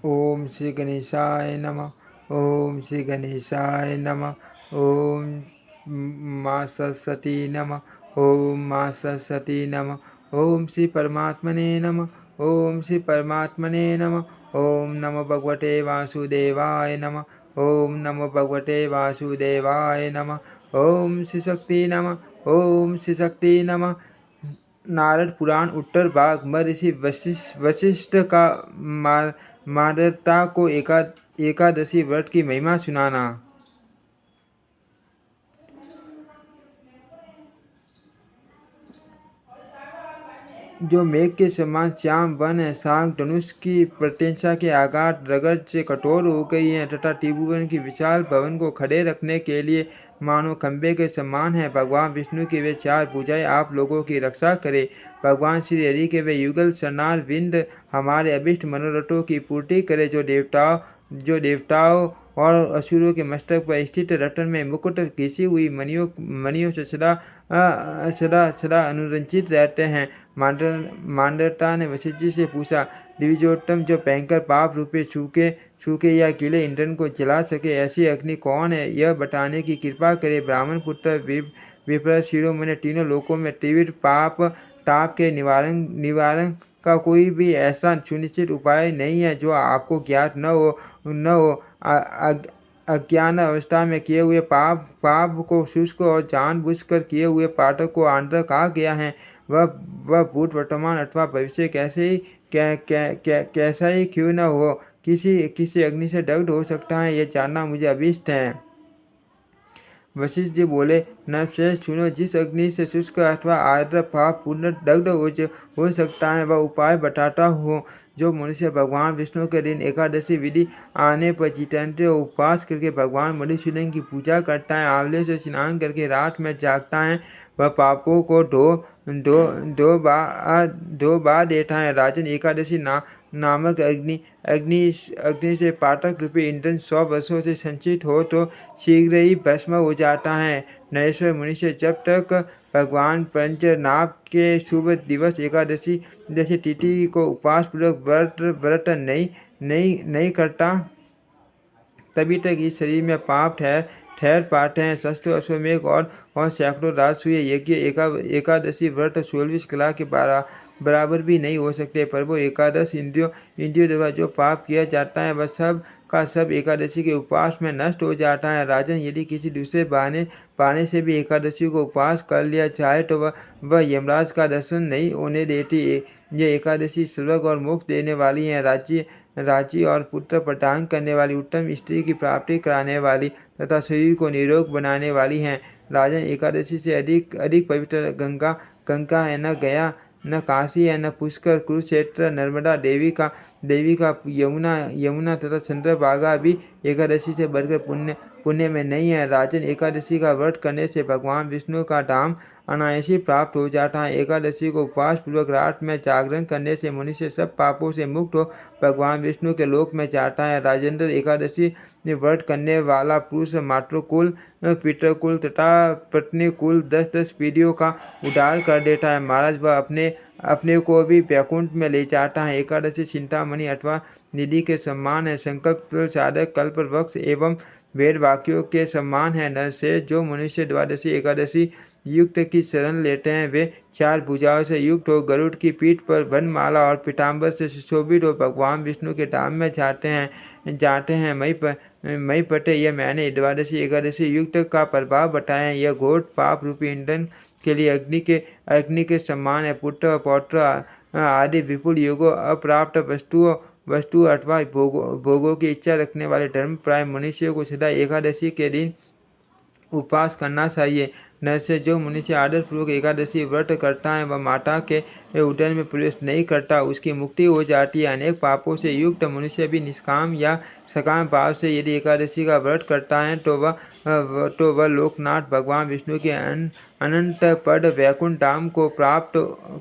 ओम श्री गणेशाय नमः। ओम श्री गणेशाय नमः। ओम माँ सरस्वती नमः। ओम माँ सरस्वती नमः। ओम श्री परमात्मने नमः। ओम श्री परमात्मने नमः। ओम नमो भगवते वासुदेवाय नमः। ओम नमो भगवते वासुदेवाय नमः। ओम श्री शक्ति नमः। ओम श्री शक्ति नमः। नारद पुराण उत्तर भाग महर्षि वशिष्ठ का मार्गदत्ता को एकादशी व्रत की महिमा सुनाना। जो मेघ के समान श्याम वन है, सांग धनुष की प्रत्यंशा के आघात रगड़ से कठोर हो गई है तथा त्रिभुवन की विशाल भवन को खड़े रखने के लिए मानो खंबे के समान है। भगवान विष्णु की वे चार भुजाएं आप लोगों की रक्षा करे। भगवान श्री हरि के वे युगल सनार विंद हमारे अभिष्ट मनोरथों की पूर्ति करे। जो देवताओं और असुरों के मस्तक पर स्थित रतन में मुकुट घिसी हुई मणियों से सदा अनुरंजित रहते हैं। मांडरता ने वशिष्ठ जी से पूछा, द्विजोत्तम, जो भयंकर पाप रूपे सूखे या गीले ईंधन को जला सके, ऐसी अग्नि कौन है? यह बताने की कृपा करे। ब्राह्मण पुत्र विप्र शिरोमणि, तीनों लोकों में तीव्र ताप के निवारण का कोई भी ऐसा सुनिश्चित उपाय नहीं है जो आपको ज्ञात न हो। अज्ञान अवस्था में किए हुए पाप को शुष्क और जानबूझकर किए हुए पातक को आंध्र कहा गया है। वह भूत वर्तमान अथवा भविष्य कैसा ही क्यों न हो, किसी अग्नि से दग्ध हो सकता है, यह जानना मुझे अभीष्ट है। वशिष्ठ जी बोले, नरश्रेष्ठ, सुनो, जिस अग्नि से शुष्क अथवा आर्द्र पाप पूर्ण दग्ध हो सकता है, वह उपाय बताता हूँ। जो मनुष्य भगवान विष्णु के दिन एकादशी विधि आने पर जितेंद्र उपवास करके भगवान मधुसूदन की पूजा करता है, आंवले से स्नान करके रात में जागता है, वह पापों को धो बा देता है। राजन, एकादशी नामक अग्नि से पातक रूपी ईंधन 100 वर्षों से संचित हो तो शीघ्र ही भस्म हो जाता है। नरेश्वर मनुष्य जब तक भगवान पंचनाभ के शुभ दिवस एकादशी जैसी तिथि को उपवास पूर्वक व्रत नहीं करता, तभी तक इस शरीर में पाप ठहर पाते हैं। शस्त्र, अश्वमेघ और सैकड़ों राजसूय यज्ञ एकादशी व्रत 16वीं कला के बराबर भी नहीं हो सकते। प्रभु, एकादश इंद्रियों द्वारा जो पाप किया जाता है वह सब का सब एकादशी के उपवास में नष्ट हो जाता है। राजन, यदि किसी दूसरे बहाने से भी एकादशी को उपवास कर लिया जाए तो वह यमराज का दर्शन नहीं होने देती। ये एकादशी स्वर्ग और मोक्ष देने वाली है, राज्य और पुत्र प्रदान करने वाली, उत्तम स्त्री की प्राप्ति कराने वाली तथा शरीर को निरोग बनाने वाली हैं। राजन, एकादशी से अधिक पवित्र गंगा है न गया, न काशी है, न पुष्कर, कुरुक्षेत्र, नर्मदा, देवी का यमुना तथा चंद्रभागा भी एकादशी से बढ़कर पुण्य में नहीं है। राजन, एकादशी का व्रत करने से भगवान विष्णु का धाम अनायासी प्राप्त हो जाता है। एकादशी को उपवास पूर्वक रात में जागरण करने से मनुष्य सब पापों से मुक्त हो भगवान विष्णु के लोक में जाता है। राजेंद्र, एकादशी व्रत करने वाला पुरुष मातृकुल, पितृकुल तथा पत्नी कुल 10-10 पीढ़ियों का उद्धार कर देता है। महाराज, वह अपने को भी वैकुंठ में ले जाता है। एकादशी चिंतामणि अथवा निधि के समान है, संकल्प साधक कल्प वृक्ष एवं वेद वाक्यों के समान है। न से जो मनुष्य द्वादशी एकादशी युक्त की शरण लेते हैं वे 4 भुजाओं से युक्त हो गरुड़ की पीठ पर वनमाला और पीताम्बर से सुशोभित हो भगवान विष्णु के धाम में जाते हैं। मई पटे, यह मैंने द्वादशी एकादशी युक्त का प्रभाव बताया। यह घोर पाप रूपी ईंधन के लिए अग्नि के समान है। पुत्र पौत्र आदि विपुल योगों, अप्राप्त वस्तु अथवा भोगों की इच्छा रखने वाले धर्म प्राय मनुष्य को सदा एकादशी के दिन उपवास करना चाहिए। न से जो मनुष्य आदर पूर्वक एकादशी व्रत करता है वह माता के उदर में प्रवेश नहीं करता, उसकी मुक्ति हो जाती है। अनेक पापों से युक्त मनुष्य भी निष्काम या सकाम भाव से यदि एकादशी का व्रत करता है तो वह लोकनाथ भगवान विष्णु के अनंत पद वैकुंठ धाम को प्राप्त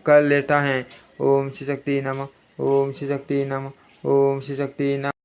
कर लेता है। ओम श्री शक्ति नमः। ओम श्री शक्ति नमः। ओम श्री शक्ति नमः।